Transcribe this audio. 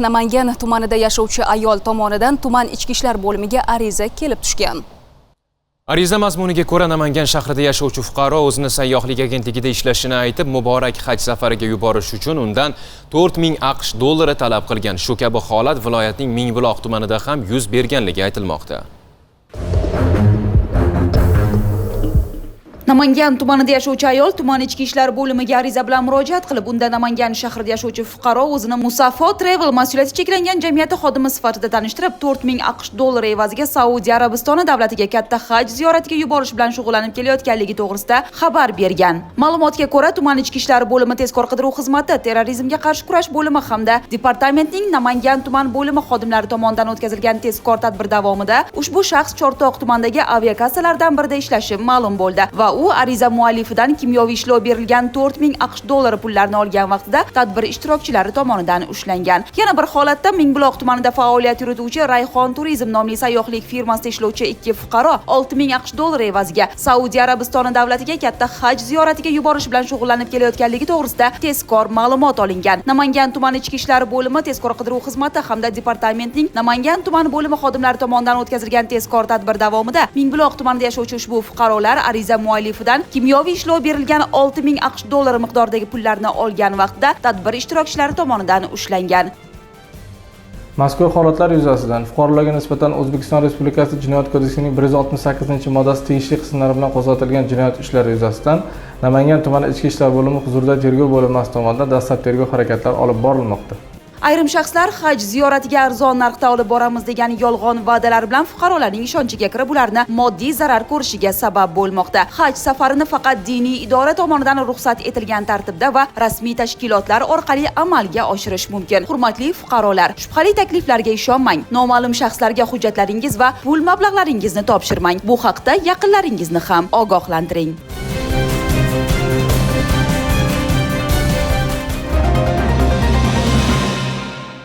Namangan tumanida yashovchi ayol tomonidan tuman ichki ishlar bo'limiga ariza kelib tushgan. Ariza mazmuniga ko'ra, Namangan shahrida yashovchi fuqaro o'zini sayyohlik agentligida ishlashini aytib, muborak haj safariga yuborish uchun undan 4000 AQSh dollari talab qilgan. Shu kabi holat viloyatning Mingbuloq tumanida ham yuz berganligi aytilmoqda. Namangan tumanida yashovchi ayol tuman ichki ishlar bo'limiga ariza bilan murojaat qilib, unda Namangan shahrida yashovchi fuqaro o'zini Musaffo Travel mas'uliyati cheklangan jamiyati xodimi sifatida tanishtirib, 4000 AQSh dollari evaziga Saudiya Arabistoni davlatiga katta haj ziyoratiga yuborish bilan shug'ullanib kelayotganligi to'g'risida xabar bergan. Ma'lumotga ko'ra, tuman ichki ishlar bo'limi tezkor qidiruv xizmati, terrorizmga qarshi kurash bo'limi hamda departamentning Namangan tuman bo'limi xodimlari tomonidan o'tkazilgan tezkor tadbir davomida ushbu shaxs Chortoq tumanidagi aviakassalardan birida ishlashi ma'lum bo'ldi va u ariza muallifidan kimyoviy ishlov berilgan 4000 AQSh dollari pullarni olgan vaqtida tadbir ishtirokchilari tomonidan ushlangan. Yana bir holatda Mingbuloq tumanida faoliyat yurituvchi Rayhon Turizm nomli sayyohlik firmasida ishlovchi ikki fuqaro 6000 AQSh dollari evaziga Saudiya Arabistoni davlatiga katta haj ziyoratiga yuborish bilan shug'ullanib kelayotganligi to'g'risida tezkor ma'lumot olingan. Namangan tuman ichki ishlar bo'limi tezkor qidiruv xizmati hamda departamentning Namangan tuman bo'limi xodimlari tomonidan o'tkazilgan tezkor tadbir davomida Mingbuloq tumanida yashovchi ushbu fuqarolar ariza muallifidan kimyoviy ishlov berilgan 6000 AQSh dollari miqdoridagi pullarni olgan vaqtda tadbir ishtirokchilari tomonidan ushlangan. Mazkur holatlar yuzasidan fuqarolarga nisbatan O'zbekiston Respublikasi Jinoyat kodeksining 168-moddasi tegishli qismlari bilan qo'zg'atilgan jinoyat ishlari yuzasidan Namangan tumani ichki ishlar bo'limi huzurida tergov bo'linmasi tomonidan dastlab tergov harakatlari olib borilmoqda. Ayrim shaxslar haj ziyoratiga arzon narxda olib boramiz degan yolg'on va'dalar bilan fuqarolarning ishonchiga kirib, ularni moddiy zarar ko'rishiga sabab bo'lmoqda. Haj safarini faqat diniy idora tomonidan ruxsat etilgan tartibda va rasmiy tashkilotlar orqali amalga oshirish mumkin. Hurmatli fuqarolar, shubhali takliflarga ishonmang. Noma'lum shaxslarga hujjatlaringiz va pul mablag'laringizni topshirmang. Bu haqda yaqinlaringizni ham ogohlantiring.